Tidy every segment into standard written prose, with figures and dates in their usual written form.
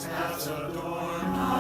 At the door.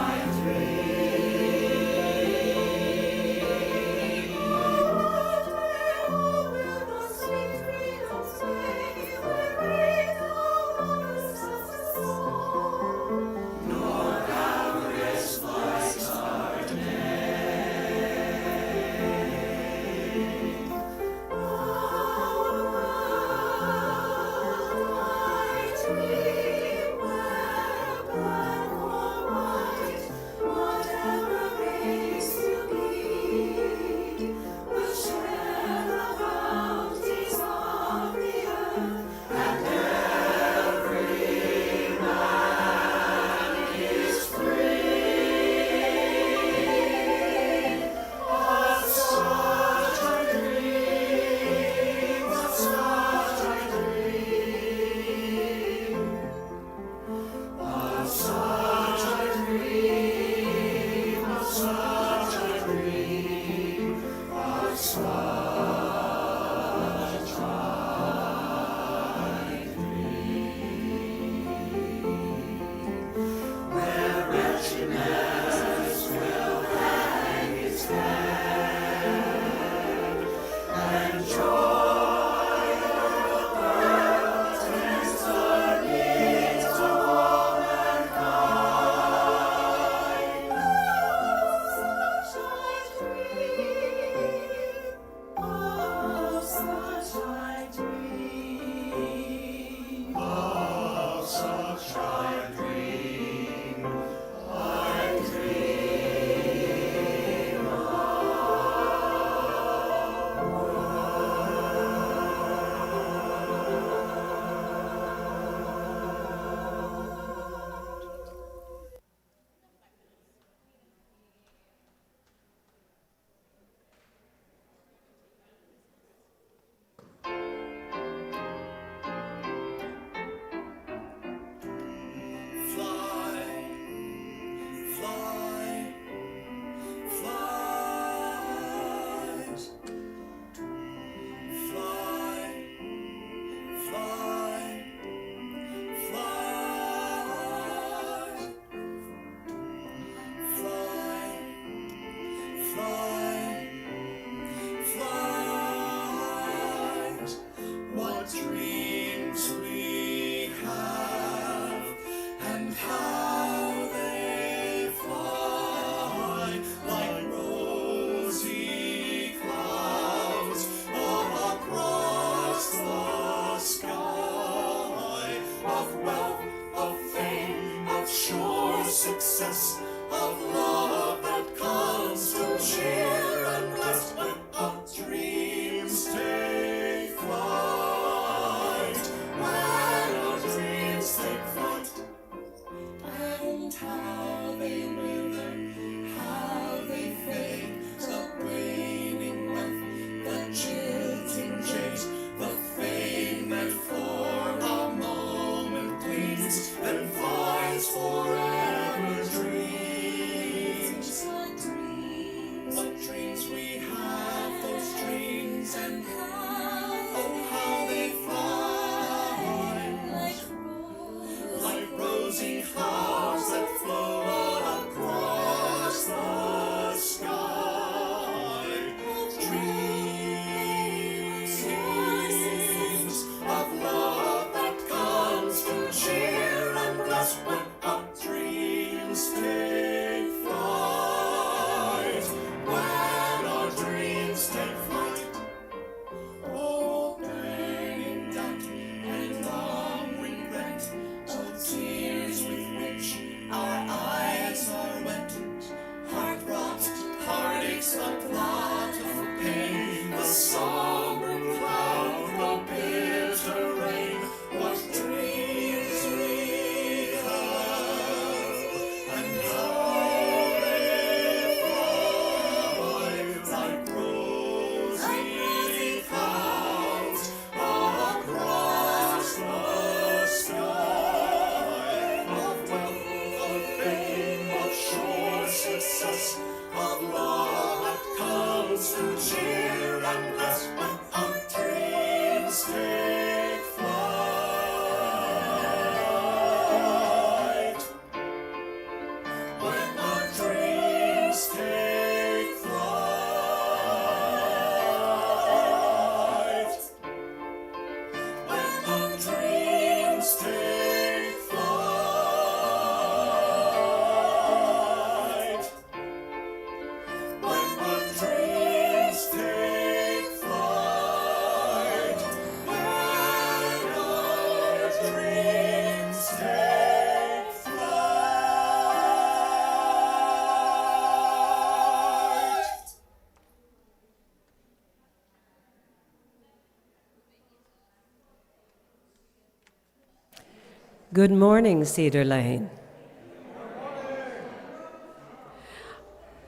Good morning, Cedar Lane.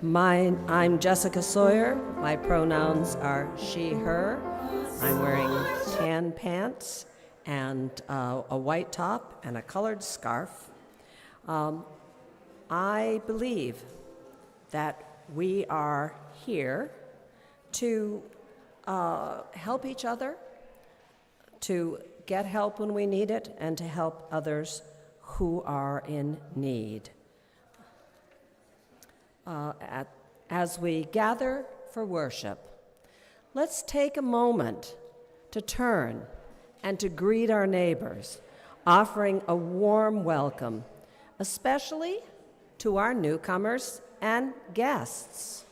I'm Jessica Sawyer. My pronouns are she, her. I'm wearing tan pants and a white top and a colored scarf. I believe that we are here to help each other, to get help when we need it, and to help others who are in need. As we gather for worship, let's take a moment to turn and to greet our neighbors, offering a warm welcome, especially to our newcomers and guests.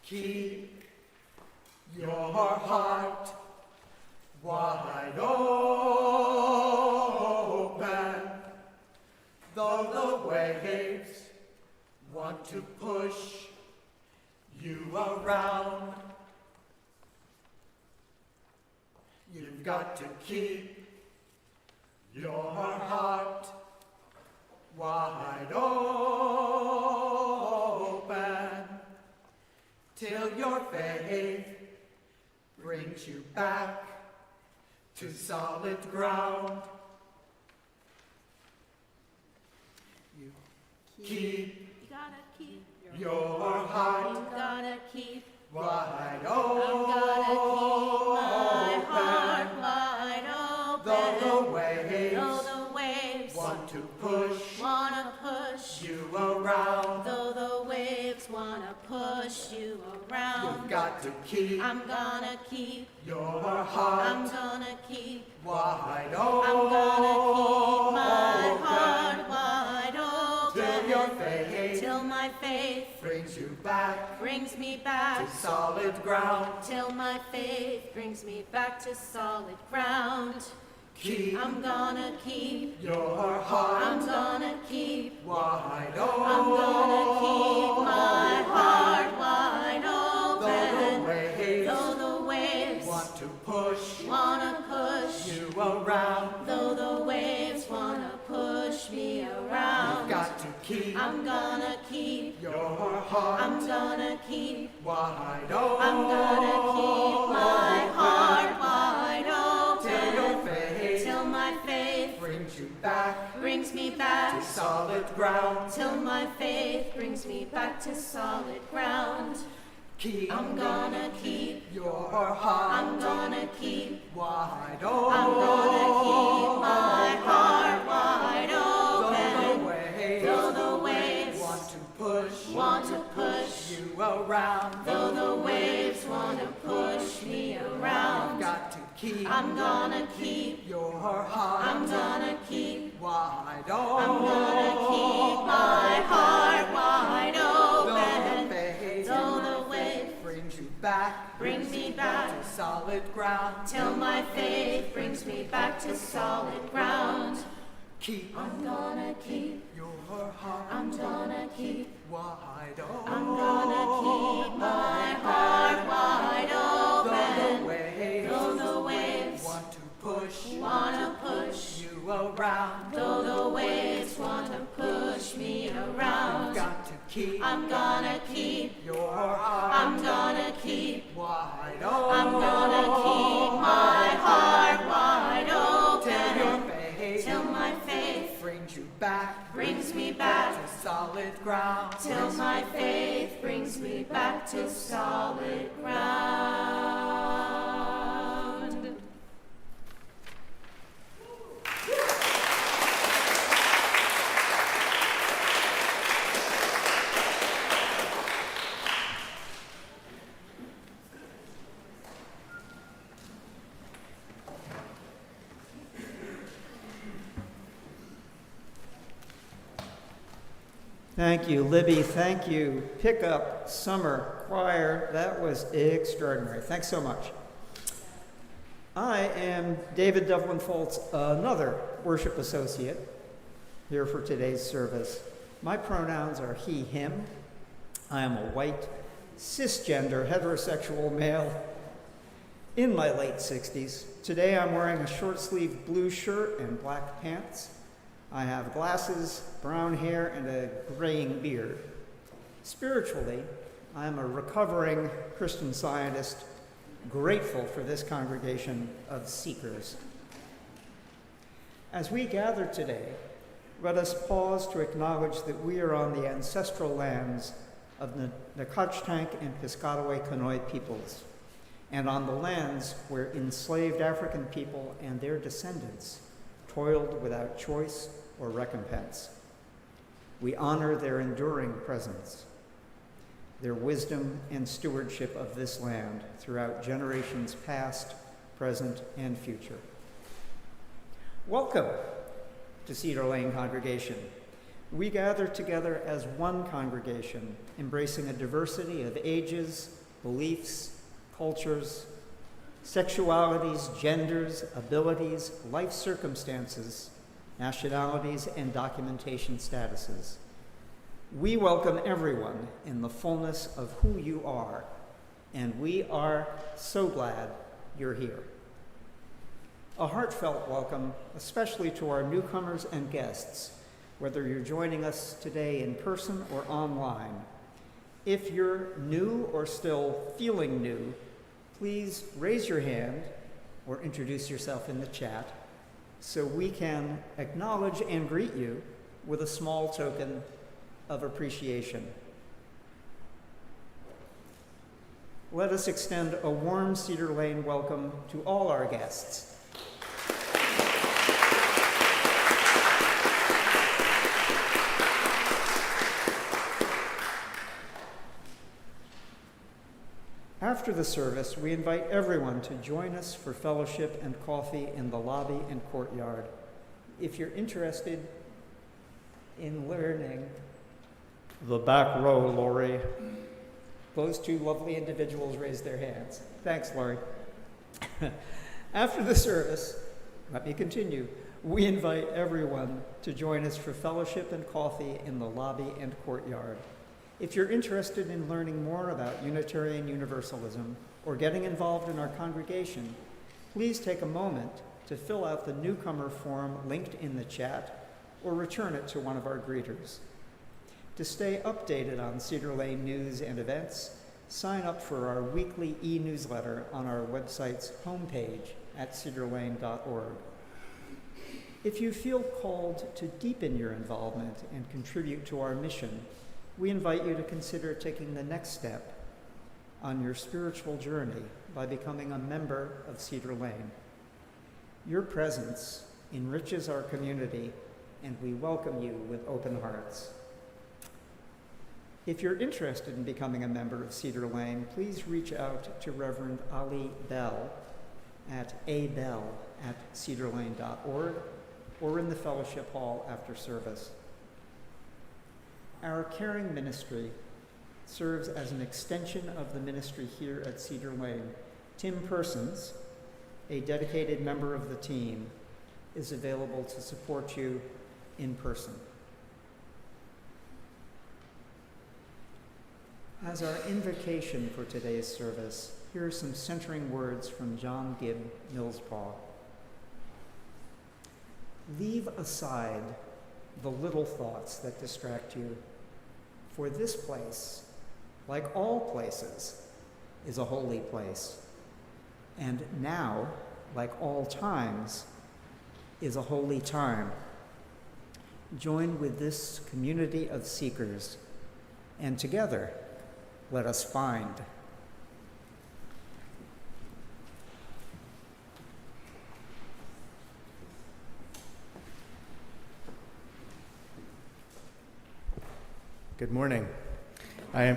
Keep your heart wide open, though the waves want to push you around. You've got to keep your heart wide open, till your faith brings you back to solid ground. You gotta keep your heart. You gotta keep wide open. I'm gonna keep my heart wide open. Though the waves want to push you around. Though the waves wanna push you around. You've got to keep. I'm gonna keep your heart. I'm gonna keep wide open. I'm gonna keep my heart wide open. Till my faith brings me back to solid ground. Till my faith brings me back to solid ground. I'm gonna keep your heart. I'm gonna keep wide open. I'm gonna keep my heart wide open. Though the waves wanna push you around. Though the waves wanna push me around. You've got to keep. I'm gonna keep your heart. I'm gonna keep wide open. I'm gonna keep my heart wide open. Till my faith brings me back to solid ground. Till my faith brings me back to solid ground. I'm gonna keep your heart. I'm gonna keep wide open. I'm gonna keep my heart wide open. Though the waves want to push you around. Though the waves want to push me around. You've got to keep. I'm gonna keep your heart. I'm gonna keep wide open. I'm gonna keep my heart wide open. Though the waves brings me back to solid ground. Till my faith brings me back to solid ground. I'm gonna keep your heart. I'm gonna keep wide open. I'm gonna keep my heart wide open. Though the waves want to push ground. Though the waves want to push me around, I'm gonna keep your heart. I'm gonna keep wide open. I'm gonna keep my heart wide open till my faith brings me back to solid ground. Till my faith brings me back to solid ground. Thank you, Libby. Thank you, Pickup, Summer, Choir. That was extraordinary. Thanks so much. I am David Devlin-Foltz, another worship associate here for today's service. My pronouns are he, him. I am a white, cisgender, heterosexual male in my late 60s. Today I'm wearing a short-sleeved blue shirt and black pants. I have glasses, brown hair, and a graying beard. Spiritually, I am a recovering Christian Scientist, grateful for this congregation of seekers. As we gather today, let us pause to acknowledge that we are on the ancestral lands of the Nacotchtank and Piscataway Conoy peoples, and on the lands where enslaved African people and their descendants toiled without choice or recompense. We honor their enduring presence, their wisdom and stewardship of this land throughout generations past, present, and future. Welcome to Cedar Lane Congregation. We gather together as one congregation, embracing a diversity of ages, beliefs, cultures, sexualities, genders, abilities, life circumstances, nationalities, and documentation statuses. We welcome everyone in the fullness of who you are, and we are so glad you're here. A heartfelt welcome, especially to our newcomers and guests, whether you're joining us today in person or online. If you're new or still feeling new, please raise your hand or introduce yourself in the chat so we can acknowledge and greet you with a small token of appreciation. Let us extend a warm Cedar Lane welcome to all our guests. After the service, we invite everyone to join us for fellowship and coffee in the lobby and courtyard. If you're interested in learning the back row, Lori. Those two lovely individuals raised their hands. Thanks, Lori. After the service, let me continue. We invite everyone to join us for fellowship and coffee in the lobby and courtyard. If you're interested in learning more about Unitarian Universalism or getting involved in our congregation, please take a moment to fill out the newcomer form linked in the chat or return it to one of our greeters. To stay updated on Cedar Lane news and events, sign up for our weekly e-newsletter on our website's homepage at cedarlane.org. If you feel called to deepen your involvement and contribute to our mission, we invite you to consider taking the next step on your spiritual journey by becoming a member of Cedar Lane. Your presence enriches our community, and we welcome you with open hearts. If you're interested in becoming a member of Cedar Lane, please reach out to Reverend Ali Bell at abell@cedarlane.org or in the fellowship hall after service. Our caring ministry serves as an extension of the ministry here at Cedar Lane. Tim Persons, a dedicated member of the team, is available to support you in person. As our invocation for today's service, here are some centering words from Gibb Millspaugh. leave aside the little thoughts that distract you, for this place, like all places, is a holy place, and now, like all times, is a holy time. Join with this community of seekers, and together, let us find. Good morning. I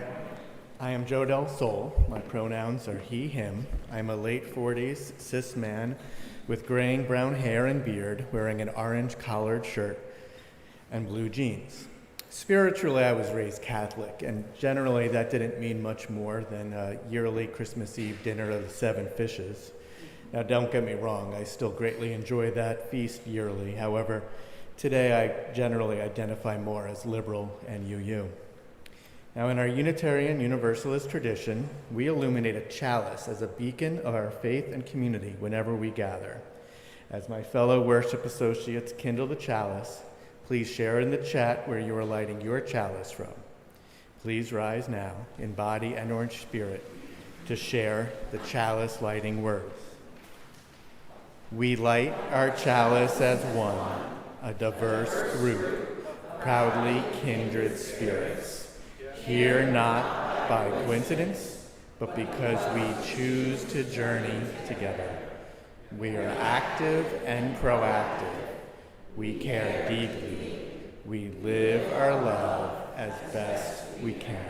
am Joe Del Sol. My pronouns are he, him. I'm a late 40s cis man with graying brown hair and beard, wearing an orange collared shirt and blue jeans. Spiritually, I was raised Catholic, and generally that didn't mean much more than a yearly Christmas Eve dinner of the 7 fishes. Now, don't get me wrong, I still greatly enjoy that feast yearly. However, today I generally identify more as liberal and UU. Now, in our Unitarian Universalist tradition, we illuminate a chalice as a beacon of our faith and community whenever we gather. As my fellow worship associates kindle the chalice, please share in the chat where you are lighting your chalice from. Please rise now in body and or in spirit to share the chalice lighting words. We light our chalice as one, a diverse group, proudly kindred spirits. Here not by coincidence, but because we choose to journey together. We are active and proactive. We care deeply. We live our love as best we can.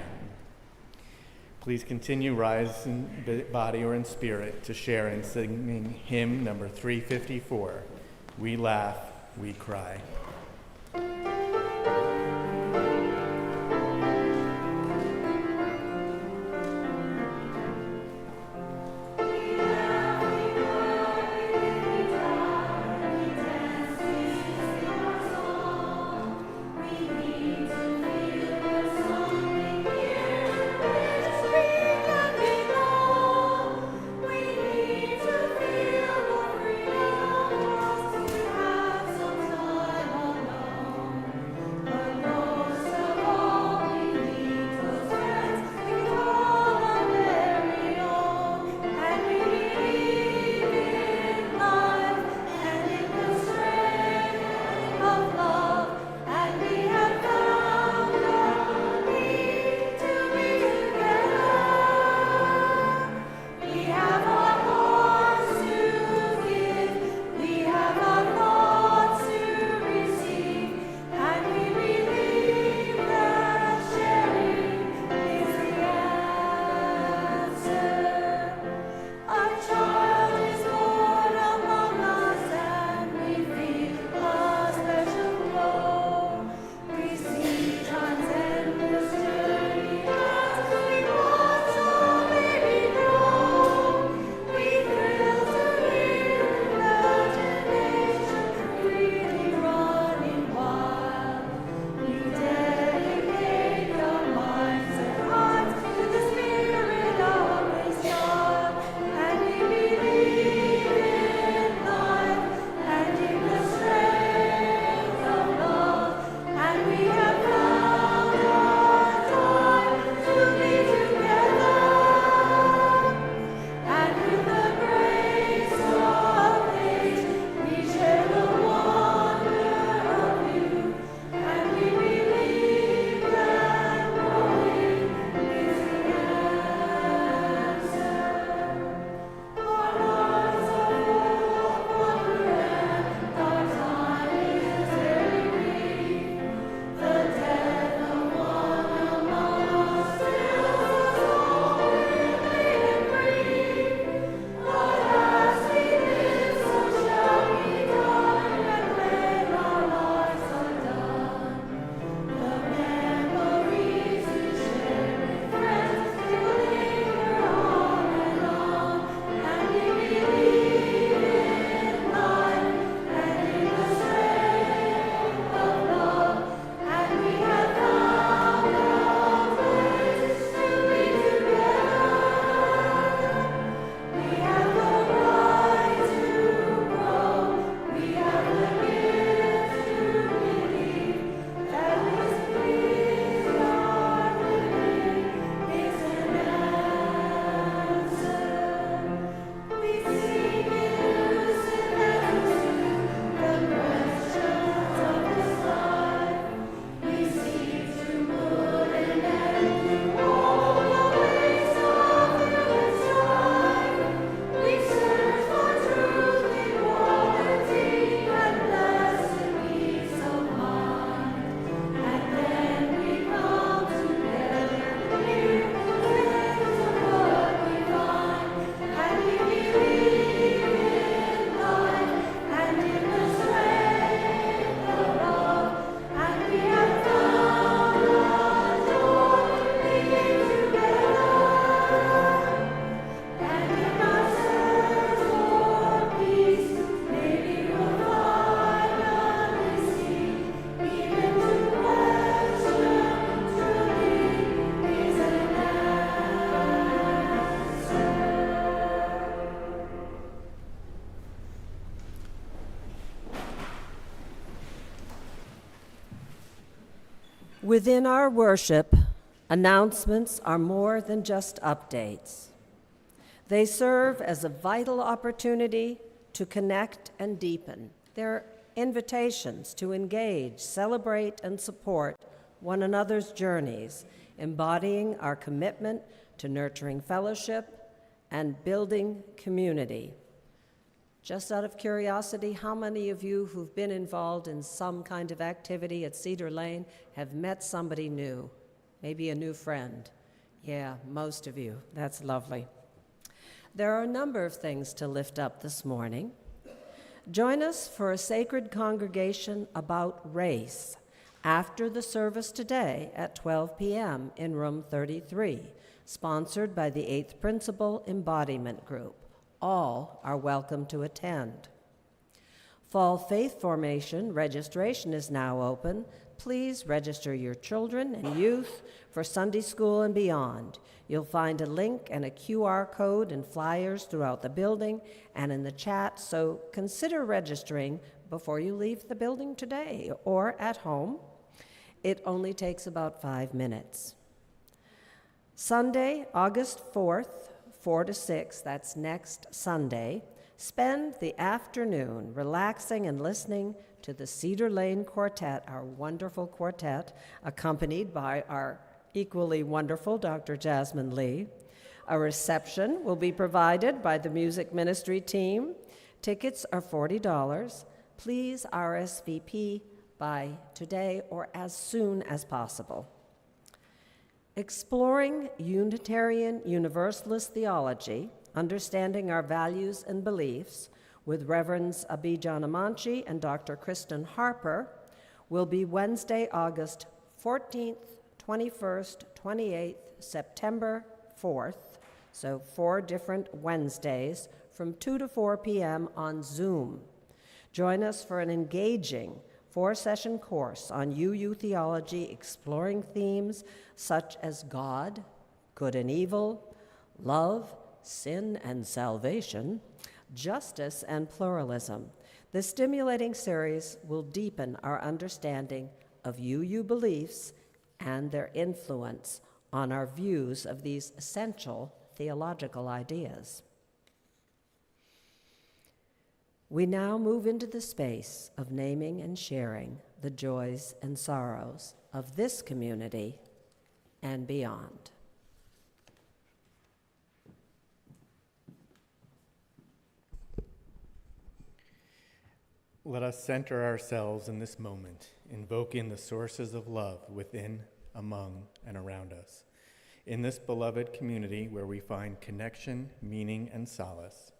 Please continue rise in body or in spirit to share in singing hymn number 354, We Laugh, We Cry. Within our worship, announcements are more than just updates. They serve as a vital opportunity to connect and deepen. They're invitations to engage, celebrate, and support one another's journeys, embodying our commitment to nurturing fellowship and building community. Just out of curiosity, how many of you who've been involved in some kind of activity at Cedar Lane have met somebody new? Maybe a new friend? Yeah, most of you. That's lovely. There are a number of things to lift up this morning. Join us for a sacred congregation about race after the service today at 12 p.m. in room 33, sponsored by the 8th Principle Embodiment Group. All are welcome to attend. Fall Faith Formation registration is now open. Please register your children and youth for Sunday school and beyond. You'll find a link and a QR code and flyers throughout the building and in the chat, so consider registering before you leave the building today or at home. It only takes about 5 minutes. Sunday, August 4th, 4 to 6, that's next Sunday, spend the afternoon relaxing and listening to the Cedar Lane Quartet, our wonderful quartet, accompanied by our equally wonderful Dr. Jasmine Lee. A reception will be provided by the music ministry team. Tickets are $40. Please RSVP by today or as soon as possible. Exploring Unitarian Universalist theology, understanding our values and beliefs, with Reverends Abijah Amanchi and Dr. Kristen Harper, will be Wednesday, August 14th, 21st, 28th, September 4th, so 4 different Wednesdays from 2 to 4 p.m. on Zoom. Join us for an engaging 4-session course on UU theology, exploring themes such as God, good and evil, love, sin and salvation, justice and pluralism. This stimulating series will deepen our understanding of UU beliefs and their influence on our views of these essential theological ideas. We now move into the space of naming and sharing the joys and sorrows of this community and beyond. Let us center ourselves in this moment, invoking the sources of love within, among, and around us. In this beloved community where we find connection, meaning, and solace,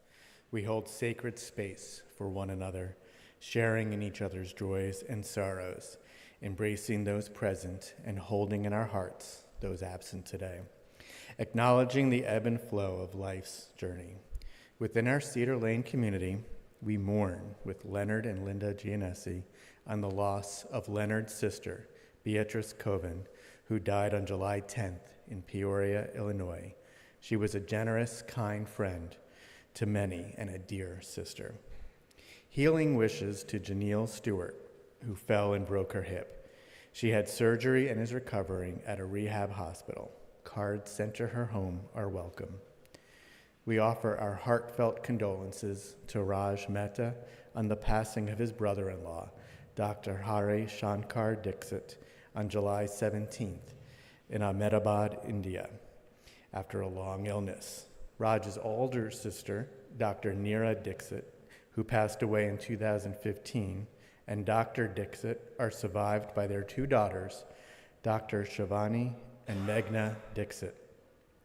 we hold sacred space for one another, sharing in each other's joys and sorrows, embracing those present and holding in our hearts those absent today, acknowledging the ebb and flow of life's journey. Within our Cedar Lane community, we mourn with Leonard and Linda Giannessi on the loss of Leonard's sister, Beatrice Coven, who died on July 10th in Peoria, Illinois. She was a generous, kind friend to many and a dear sister. Healing wishes to Janelle Stewart, who fell and broke her hip. She had surgery and is recovering at a rehab hospital. Cards sent to her home are welcome. We offer our heartfelt condolences to Raj Mehta on the passing of his brother-in-law, Dr. Hari Shankar Dixit, on July 17th in Ahmedabad, India, after a long illness. Raj's older sister, Dr. Neera Dixit, who passed away in 2015, and Dr. Dixit are survived by their 2 daughters, Dr. Shivani and Meghna Dixit.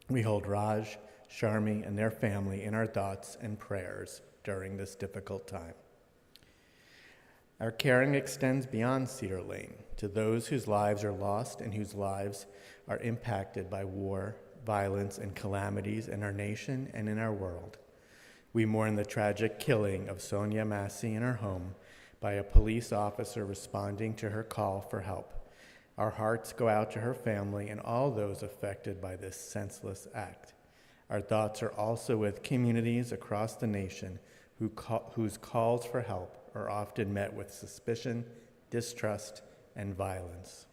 We hold Raj, Sharmi, and their family in our thoughts and prayers during this difficult time. Our caring extends beyond Cedar Lane to those whose lives are lost and whose lives are impacted by war, violence, and calamities in our nation and in our world. We mourn the tragic killing of Sonia Massey in her home by a police officer responding to her call for help. Our hearts go out to her family and all those affected by this senseless act. Our thoughts are also with communities across the nation whose calls for help are often met with suspicion, distrust, and violence.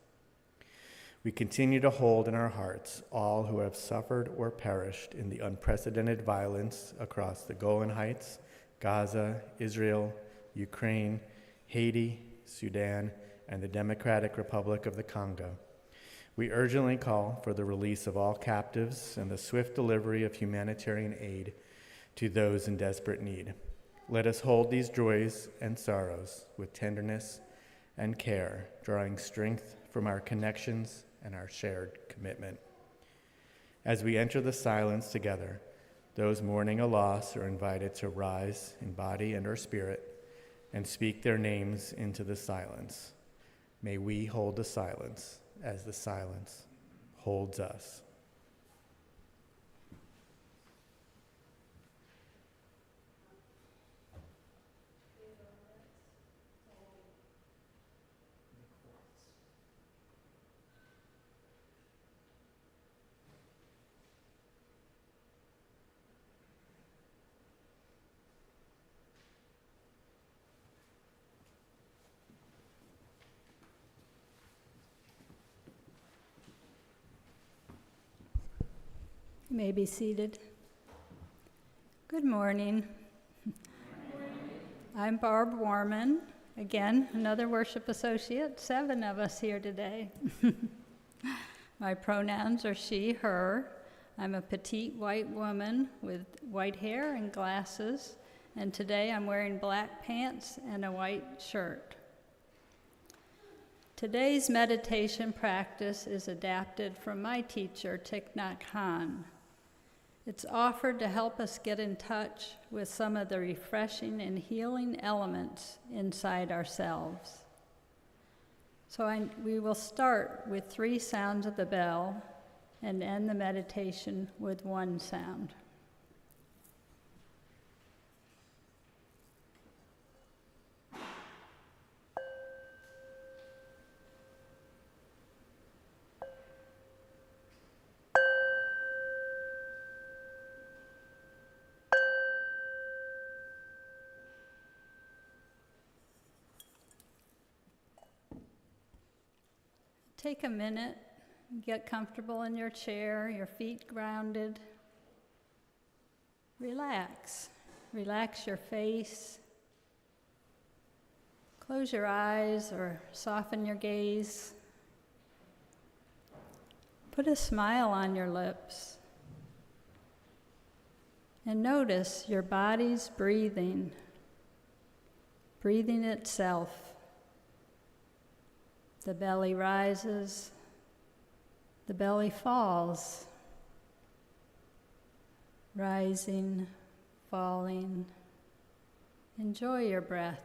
We continue to hold in our hearts all who have suffered or perished in the unprecedented violence across the Golan Heights, Gaza, Israel, Ukraine, Haiti, Sudan, and the Democratic Republic of the Congo. We urgently call for the release of all captives and the swift delivery of humanitarian aid to those in desperate need. Let us hold these joys and sorrows with tenderness and care, drawing strength from our connections and our shared commitment. As we enter the silence together, those mourning a loss are invited to rise in body and or spirit and speak their names into the silence. May we hold the silence as the silence holds us. You may be seated. Good morning. I'm Barb Warman. Again, another worship associate, 7 of us here today. My pronouns are she, her. I'm a petite white woman with white hair and glasses, and today I'm wearing black pants and a white shirt. Today's meditation practice is adapted from my teacher, Thich Nhat Hanh. It's offered to help us get in touch with some of the refreshing and healing elements inside ourselves. So we will start with 3 sounds of the bell and end the meditation with 1 sound. Take a minute, get comfortable in your chair, your feet grounded. Relax. Relax your face. Close your eyes or soften your gaze. Put a smile on your lips. And notice your body's breathing itself. The belly rises, the belly falls, rising, falling. Enjoy your breath.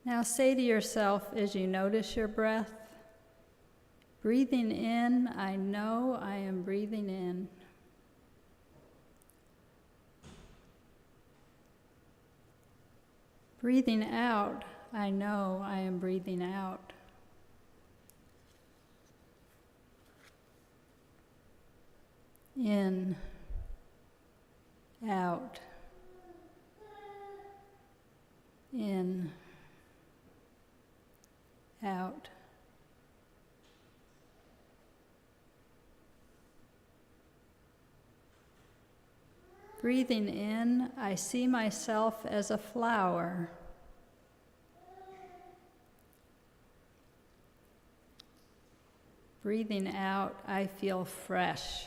Now say to yourself as you notice your breath, breathing in, I know I am breathing in. Breathing out, I know I am breathing out. In, out, in, out. Breathing in, I see myself as a flower. Breathing out, I feel fresh.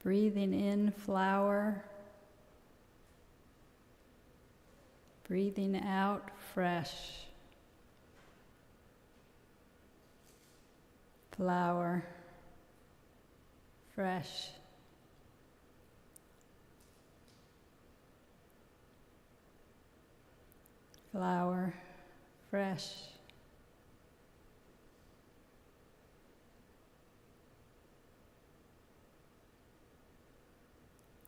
Breathing in, flower. Breathing out, fresh. Flower. Fresh. Flower, fresh.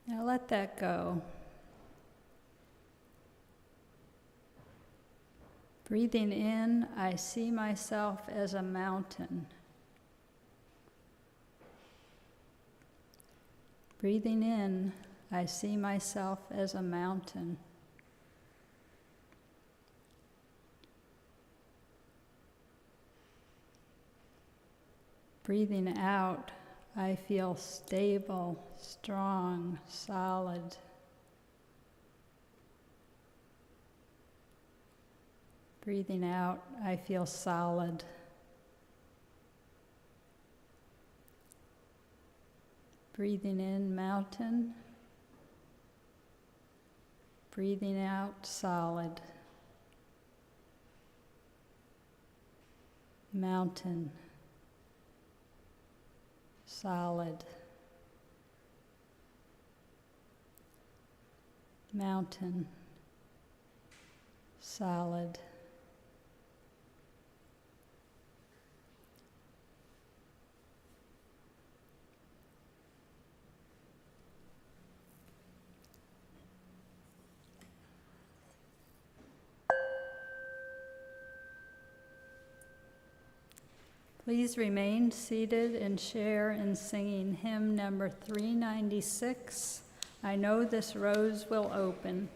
Now let that go. Breathing in, I see myself as a mountain. Breathing in, I see myself as a mountain. Breathing out, I feel stable, strong, solid. Breathing out, I feel solid. Breathing in, mountain. Breathing out, solid. Mountain. Solid. Mountain. Solid. Please remain seated and share in singing hymn number 396, I Know This Rose Will Open.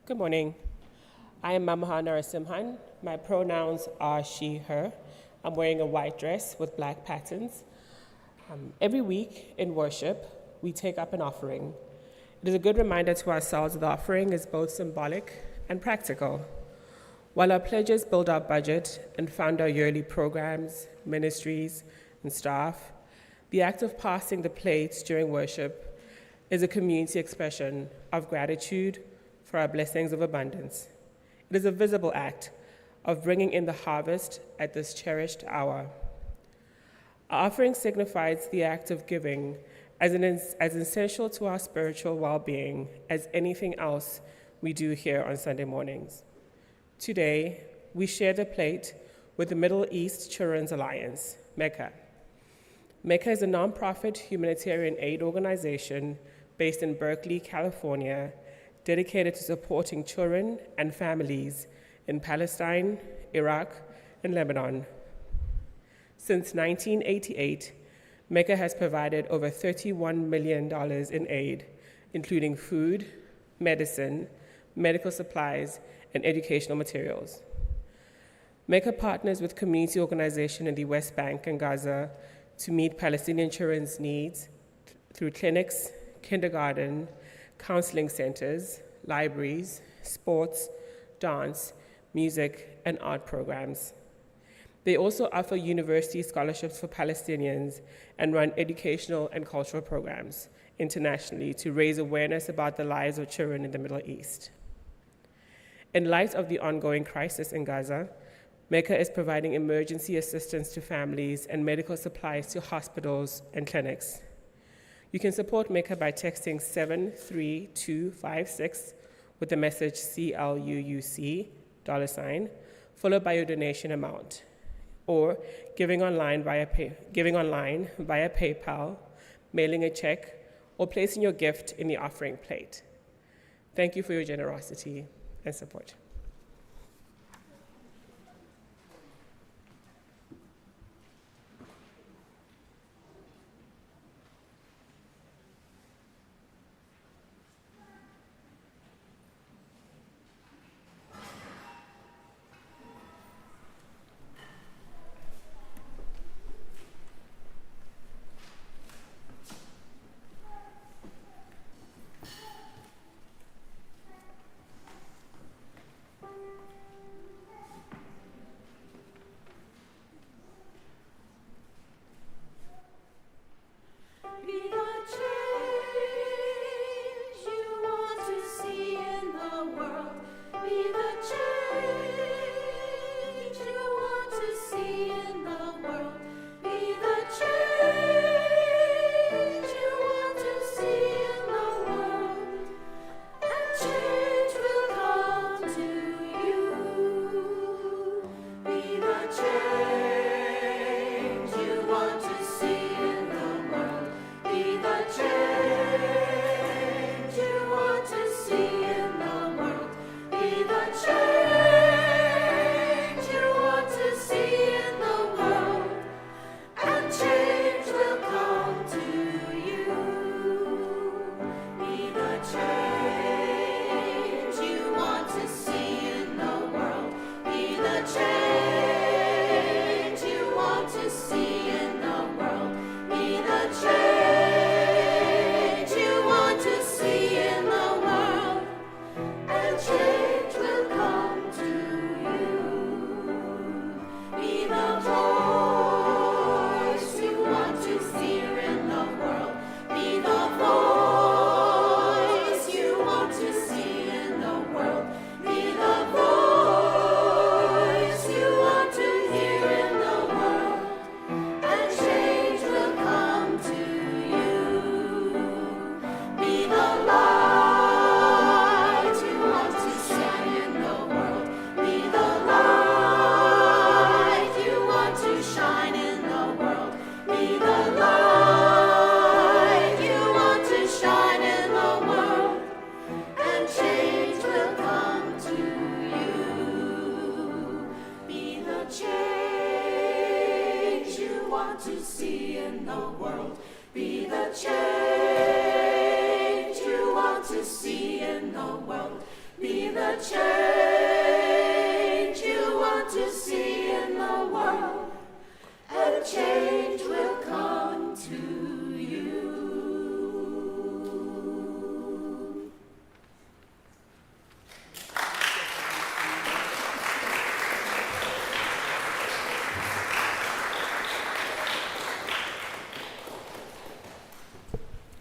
Good morning. I am Mamaha Narasimhan. My pronouns are she, her. I'm wearing a white dress with black patterns. Every week in worship, we take up an offering. It is a good reminder to ourselves that the offering is both symbolic and practical. While our pledges build our budget and fund our yearly programs, ministries, and staff, the act of passing the plates during worship is a community expression of gratitude for our blessings of abundance. It is a visible act of bringing in the harvest at this cherished hour. Our offering signifies the act of giving as essential to our spiritual well-being as anything else we do here on Sunday mornings. Today, we share the plate with the Middle East Children's Alliance, MECA. MECA is a nonprofit humanitarian aid organization based in Berkeley, California, dedicated to supporting children and families in Palestine, Iraq, and Lebanon. Since 1988, MECA has provided over $31 million in aid, including food, medicine, medical supplies, and educational materials. MECA partners with community organizations in the West Bank and Gaza to meet Palestinian children's needs through clinics, kindergarten, counseling centers, libraries, sports, dance, music, and art programs. They also offer university scholarships for Palestinians and run educational and cultural programs internationally to raise awareness about the lives of children in the Middle East. In light of the ongoing crisis in Gaza, MECA is providing emergency assistance to families and medical supplies to hospitals and clinics. You can support MECA by texting 73256 with the message CLUUC, $, followed by your donation amount, or giving online via PayPal, mailing a check, or placing your gift in the offering plate. Thank you for your generosity and support.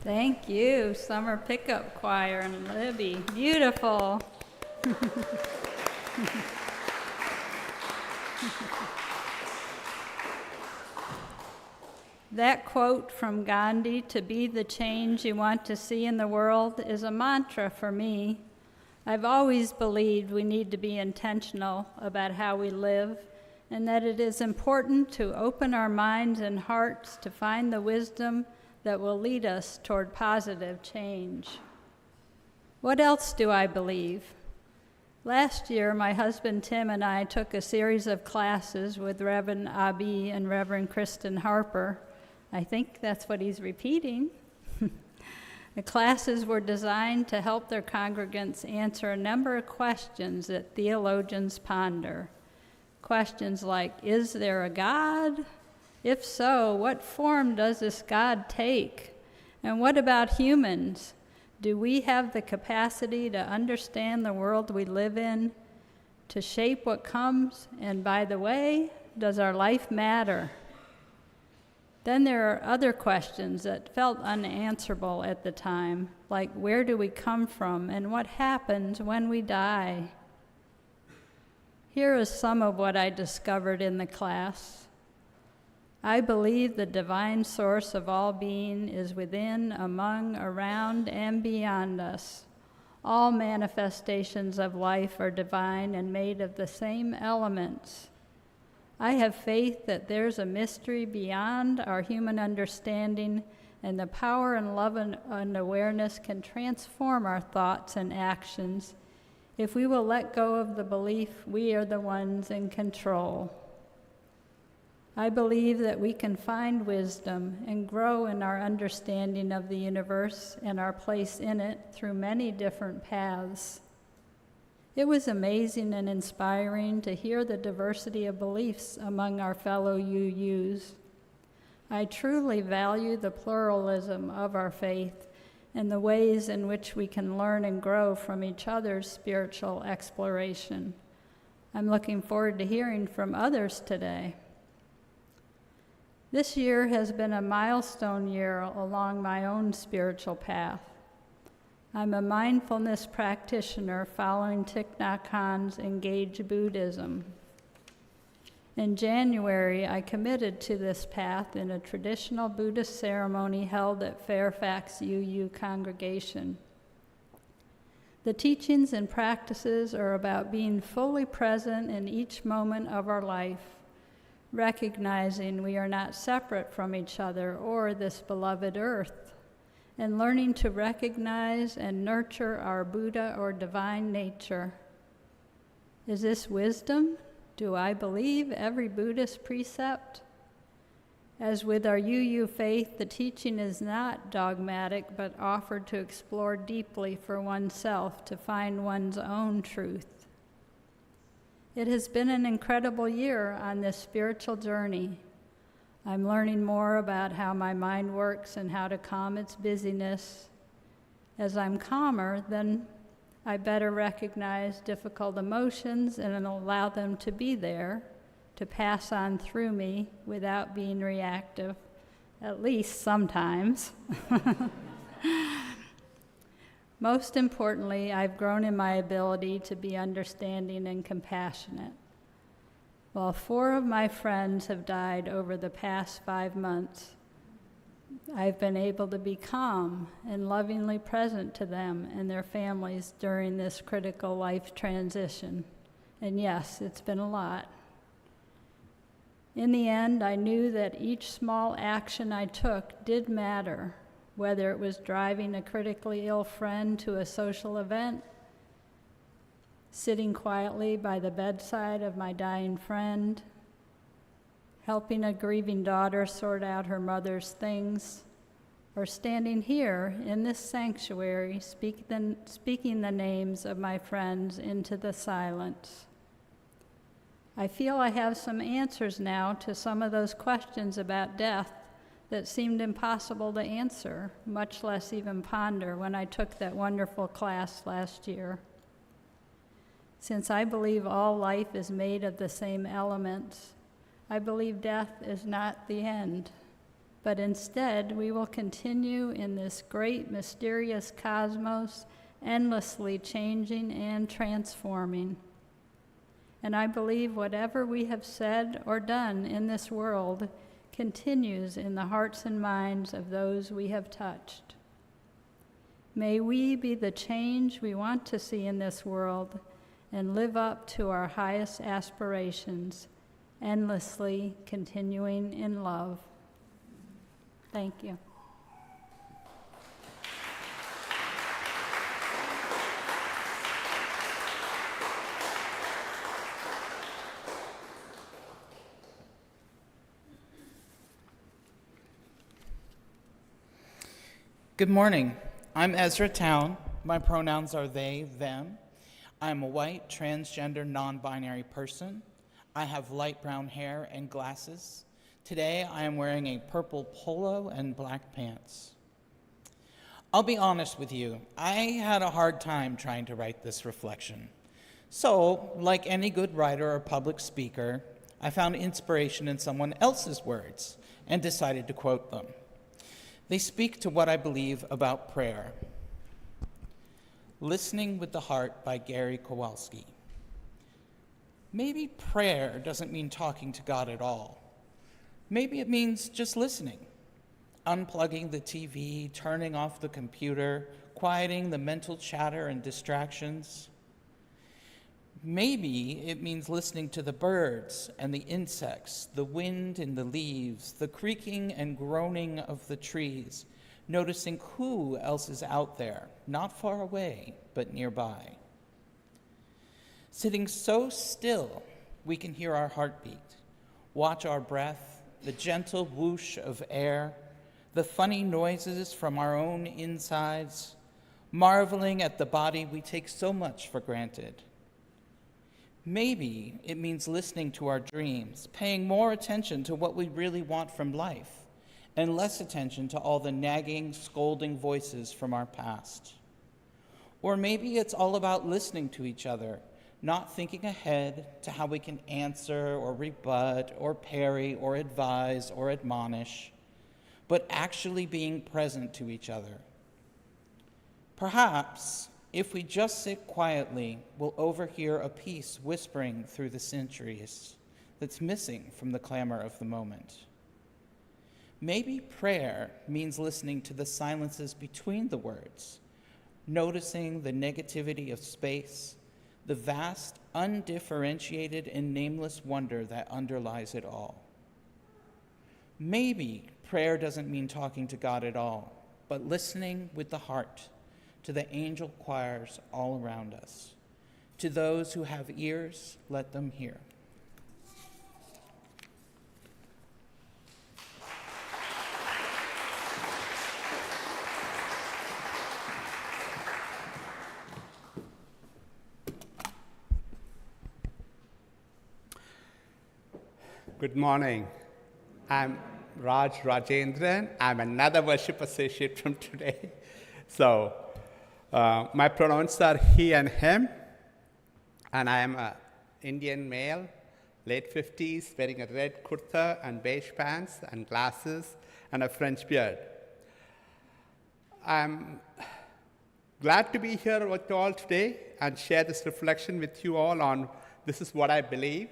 Thank you, Summer Pickup Choir and Libby. Beautiful. That quote from Gandhi, "To be the change you want to see in the world," is a mantra for me. I've always believed we need to be intentional about how we live, and that it is important to open our minds and hearts to find the wisdom that will lead us toward positive change. What else do I believe? Last year, my husband Tim and I took a series of classes with Reverend Abi and Reverend Kristen Harper. I think that's what he's repeating. The classes were designed to help their congregants answer a number of questions that theologians ponder. Questions like, is there a God? If so, what form does this God take? And what about humans? Do we have the capacity to understand the world we live in, to shape what comes? And by the way, does our life matter? Then there are other questions that felt unanswerable at the time, like where do we come from and what happens when we die? Here is some of what I discovered in the class. I believe the divine source of all being is within, among, around, and beyond us. All manifestations of life are divine and made of the same elements. I have faith that there's a mystery beyond our human understanding, and the power and love and awareness can transform our thoughts and actions if we will let go of the belief we are the ones in control. I believe that we can find wisdom and grow in our understanding of the universe and our place in it through many different paths. It was amazing and inspiring to hear the diversity of beliefs among our fellow UUs. I truly value the pluralism of our faith and the ways in which we can learn and grow from each other's spiritual exploration. I'm looking forward to hearing from others today. This year has been a milestone year along my own spiritual path. I'm a mindfulness practitioner following Thich Nhat Hanh's Engage Buddhism. In January, I committed to this path in a traditional Buddhist ceremony held at Fairfax UU congregation. The teachings and practices are about being fully present in each moment of our life, recognizing we are not separate from each other or this beloved earth, and learning to recognize and nurture our Buddha or divine nature. Is this wisdom? Do I believe every Buddhist precept? As with our UU faith, the teaching is not dogmatic, but offered to explore deeply for oneself to find one's own truth. It has been an incredible year on this spiritual journey. I'm learning more about how my mind works and how to calm its busyness. As I'm calmer, then I better recognize difficult emotions and allow them to be there, to pass on through me without being reactive, at least sometimes. Most importantly, I've grown in my ability to be understanding and compassionate. While 4 of my friends have died over the past 5 months, I've been able to be calm and lovingly present to them and their families during this critical life transition. And yes, it's been a lot. In the end, I knew that each small action I took did matter, whether it was driving a critically ill friend to a social event, sitting quietly by the bedside of my dying friend, helping a grieving daughter sort out her mother's things, or standing here in this sanctuary speaking the names of my friends into the silence. I feel I have some answers now to some of those questions about death that seemed impossible to answer, much less even ponder, when I took that wonderful class last year. Since I believe all life is made of the same elements, I believe death is not the end, but instead we will continue in this great mysterious cosmos, endlessly changing and transforming. And I believe whatever we have said or done in this world continues in the hearts and minds of those we have touched. May we be the change we want to see in this world and live up to our highest aspirations, endlessly continuing in love. Thank you. Good morning. I'm Ezra Town. My pronouns are they, them. I'm a white, transgender, non-binary person. I have light brown hair and glasses. Today, I am wearing a purple polo and black pants. I'll be honest with you, I had a hard time trying to write this reflection. So, like any good writer or public speaker, I found inspiration in someone else's words and decided to quote them. They speak to what I believe about prayer. Listening with the Heart by Gary Kowalski. Maybe prayer doesn't mean talking to God at all. Maybe it means just listening, unplugging the TV, turning off the computer, quieting the mental chatter and distractions. Maybe it means listening to the birds and the insects, the wind in the leaves, the creaking and groaning of the trees, noticing who else is out there, not far away, but nearby. Sitting so still, we can hear our heartbeat, watch our breath, the gentle whoosh of air, the funny noises from our own insides, marveling at the body we take so much for granted. Maybe it means listening to our dreams, paying more attention to what we really want from life, and less attention to all the nagging, scolding voices from our past. Or maybe it's all about listening to each other, not thinking ahead to how we can answer or rebut or parry or advise or admonish, but actually being present to each other. Perhaps, if we just sit quietly, we'll overhear a peace whispering through the centuries that's missing from the clamor of the moment. Maybe prayer means listening to the silences between the words, noticing the negativity of space, the vast, undifferentiated, and nameless wonder that underlies it all. Maybe prayer doesn't mean talking to God at all, but listening with the heart to the angel choirs all around us. To those who have ears, let them hear. Good morning. I'm Rajendran. I'm another worship associate from today. So my pronouns are he and him, and I am an Indian male, late 50s, wearing a red kurta and beige pants and glasses and a French beard. I'm glad to be here with you all today and share this reflection with you all on this is what I believe.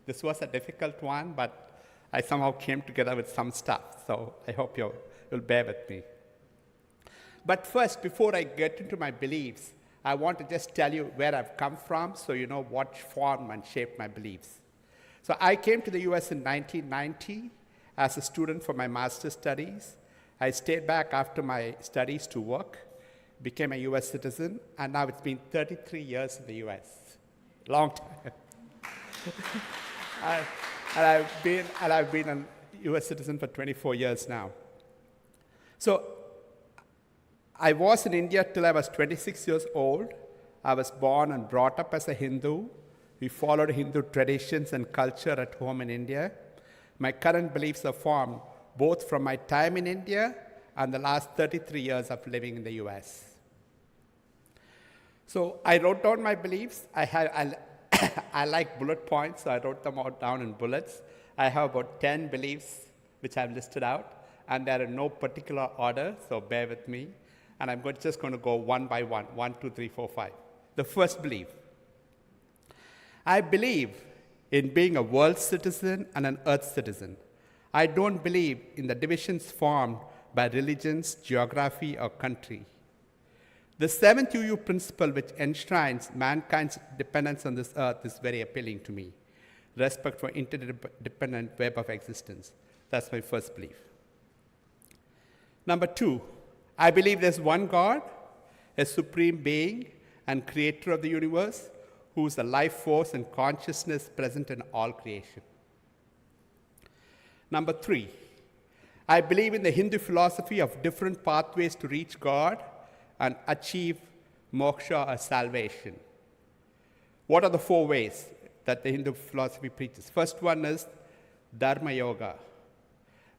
This was a difficult one, but I somehow came together with some stuff, so I hope you'll bear with me. But first, before I get into my beliefs, I want to just tell you where I've come from so you know what formed and shaped my beliefs. So I came to the US in 1990 as a student for my master's studies. I stayed back after my studies to work, became a US citizen, and now it's been 33 years in the US. Long time. and I've been a US citizen for 24 years now. So I was in India till I was 26 years old. I was born and brought up as a Hindu. We followed Hindu traditions and culture at home in India. My current beliefs are formed both from my time in India and the last 33 years of living in the US. So I wrote down my beliefs. I like bullet points, so I wrote them all down in bullets. I have about 10 beliefs which I've listed out, and they're in no particular order, so bear with me. And I'm just going to go one by one, 1, 2, 3, 4, 5. The first belief. I believe in being a world citizen and an earth citizen. I don't believe in the divisions formed by religions, geography, or country. The seventh UU principle, which enshrines mankind's dependence on this earth, is very appealing to me. Respect for interdependent web of existence. That's my first belief. Number 2, I believe there's one God, a supreme being and creator of the universe, who is a life force and consciousness present in all creation. Number 3, I believe in the Hindu philosophy of different pathways to reach God and achieve moksha or salvation. What are the 4 ways that the Hindu philosophy preaches? First one is Dharma Yoga.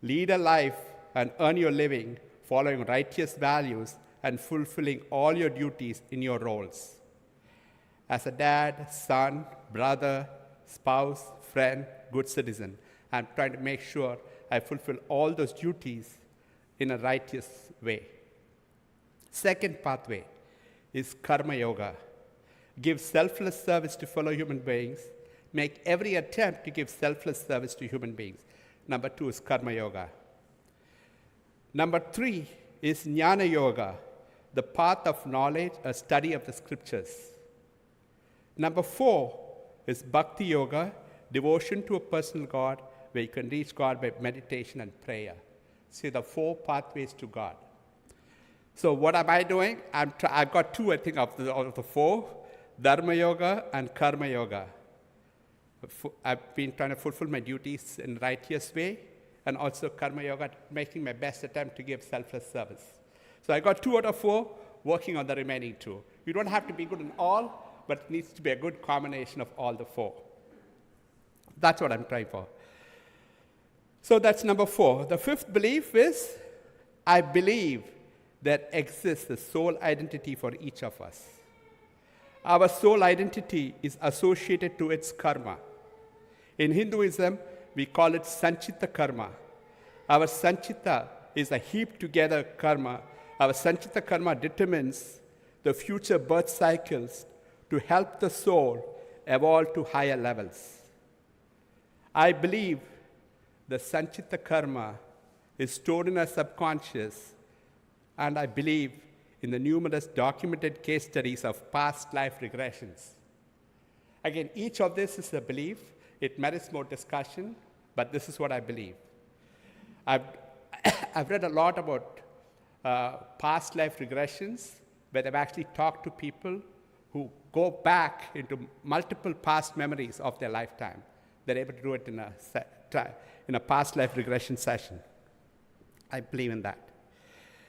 Lead a life and earn your living following righteous values and fulfilling all your duties in your roles. As a dad, son, brother, spouse, friend, good citizen, I'm trying to make sure I fulfill all those duties in a righteous way. Second pathway is Karma Yoga. Give selfless service to fellow human beings. Make every attempt to give selfless service to human beings. Number 2 is Karma Yoga. Number 3 is Jnana Yoga, the path of knowledge, a study of the scriptures. Number 4 is Bhakti Yoga, devotion to a personal God, where you can reach God by meditation and prayer. See the 4 pathways to God. So what am I doing? I've got 2, I think, of the 4, Dharma Yoga and Karma Yoga. I've been trying to fulfill my duties in righteous way, and also Karma Yoga, making my best attempt to give selfless service. So I got 2 out of 4, working on the remaining 2. You don't have to be good in all, but it needs to be a good combination of all the 4. That's what I'm trying for. So that's number 4. The 5th belief is, I believe there exists a soul identity for each of us. Our soul identity is associated to its karma. In Hinduism, we call it Sanchita karma. Our Sanchita is a heaped together karma. Our Sanchita karma determines the future birth cycles to help the soul evolve to higher levels. I believe the Sanchita karma is stored in our subconscious, and I believe in the numerous documented case studies of past life regressions. Again, each of this is a belief. It merits more discussion, but this is what I believe. I've read a lot about past life regressions, where they've actually talked to people who go back into multiple past memories of their lifetime. They're able to do it in a past life regression session. I believe in that.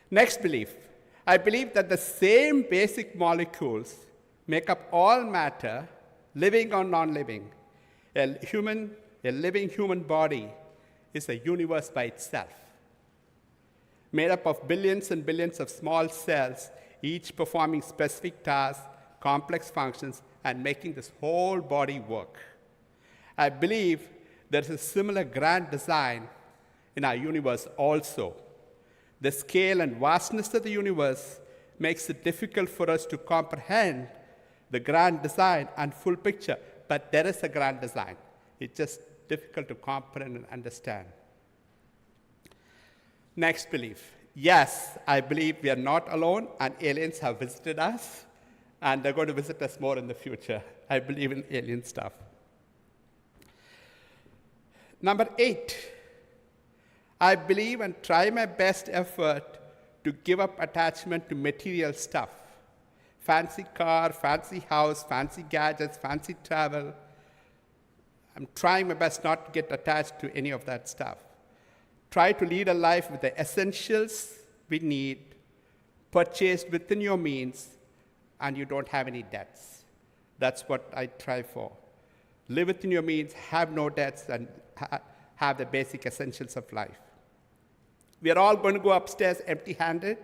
Next belief. I believe that the same basic molecules make up all matter, living or non-living. A living human body is a universe by itself, made up of billions and billions of small cells, each performing specific tasks, complex functions, and making this whole body work. I believe there's a similar grand design in our universe also. The scale and vastness of the universe makes it difficult for us to comprehend the grand design and full picture, but there is a grand design. It's just difficult to comprehend and understand. Next belief. Yes, I believe we are not alone, and aliens have visited us, and they're going to visit us more in the future. I believe in alien stuff. Number 8, I believe and try my best effort to give up attachment to material stuff. Fancy car, fancy house, fancy gadgets, fancy travel. I'm trying my best not to get attached to any of that stuff. Try to lead a life with the essentials we need, purchased within your means, and you don't have any debts. That's what I try for. Live within your means, have no debts, and have the basic essentials of life. We are all going to go upstairs empty-handed,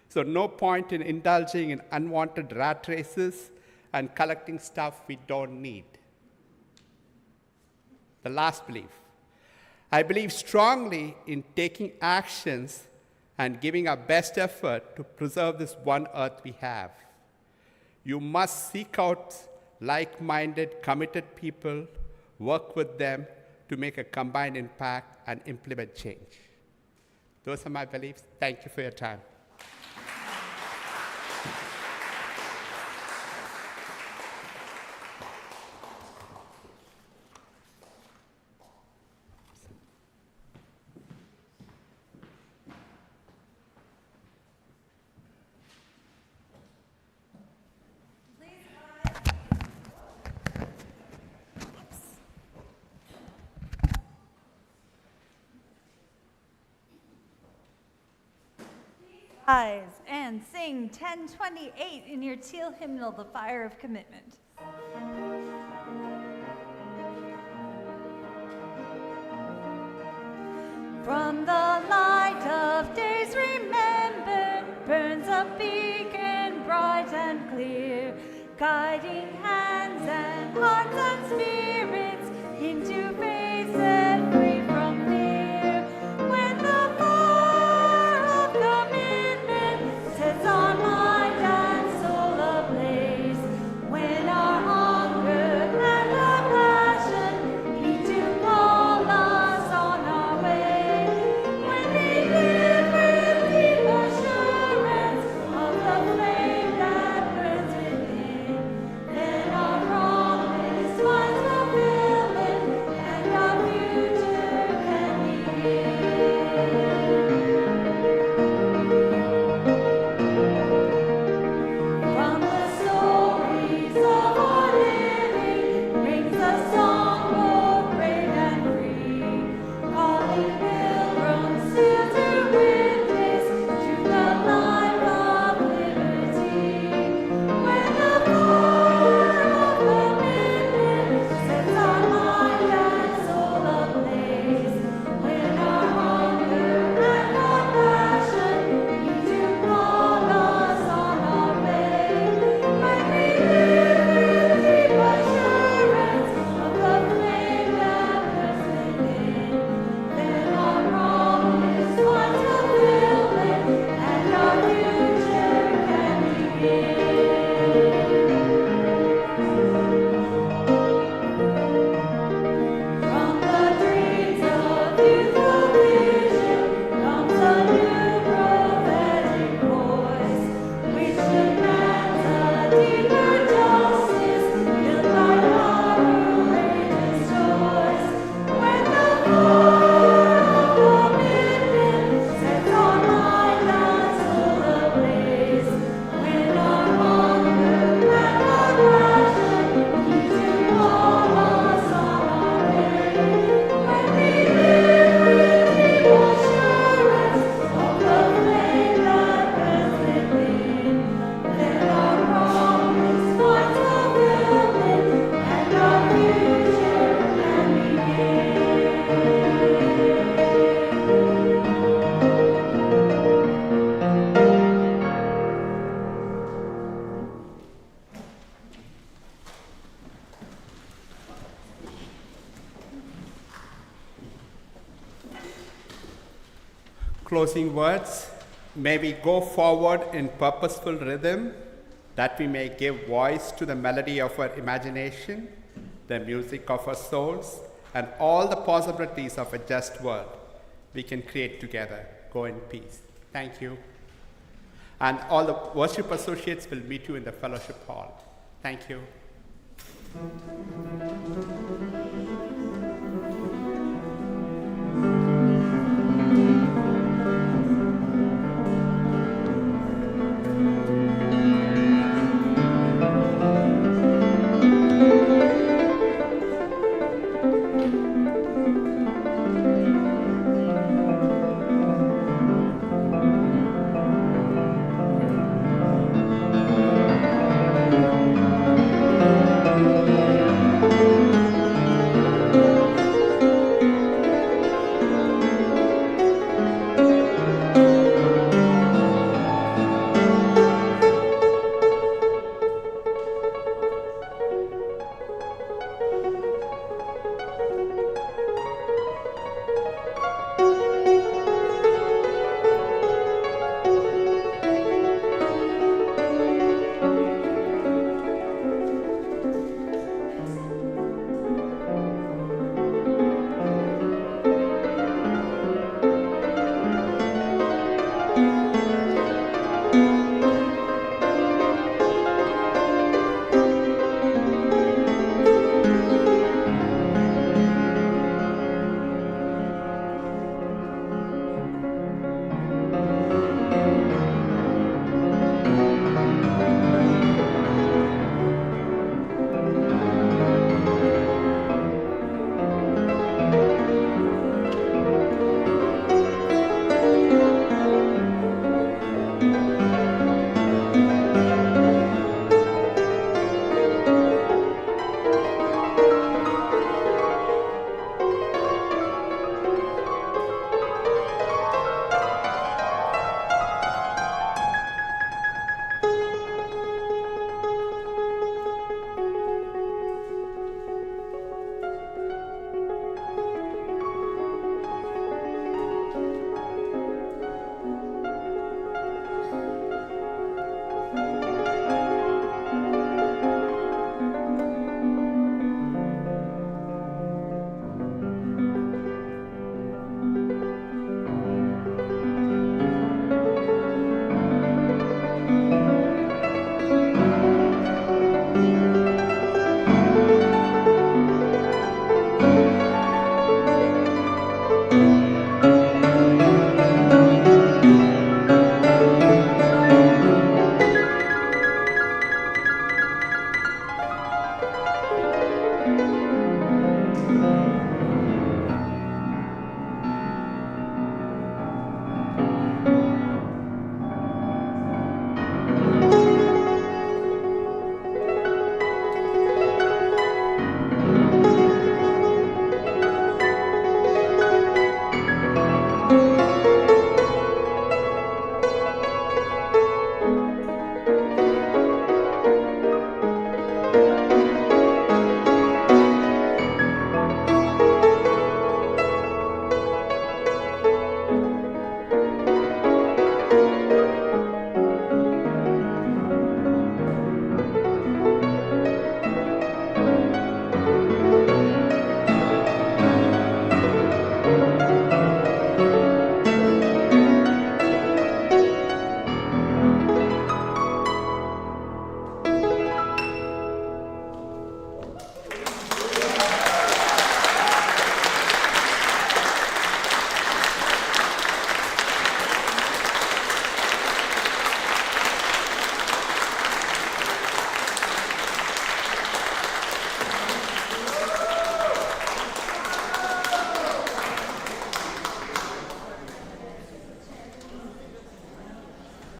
so no point in indulging in unwanted rat races and collecting stuff we don't need. The last belief. I believe strongly in taking actions and giving our best effort to preserve this one earth we have. You must seek out like-minded, committed people, work with them to make a combined impact and implement change. Those are my beliefs. Thank you for your time. Rise and sing 1028 in your teal hymnal, The Fire of Commitment. From the light of days remembered burns a beacon bright and clear, guiding hands and hearts and spirits into faith set free from fear. When the fire of commitment sets our mind and soul ablaze, when our hunger and our passion need to call us on our way, when we live with deep assurance of the closing words. May we go forward in purposeful rhythm, that we may give voice to the melody of our imagination, the music of our souls, and all the possibilities of a just world we can create together. Go in peace. Thank you. And all the worship associates will meet you in the fellowship hall. Thank you.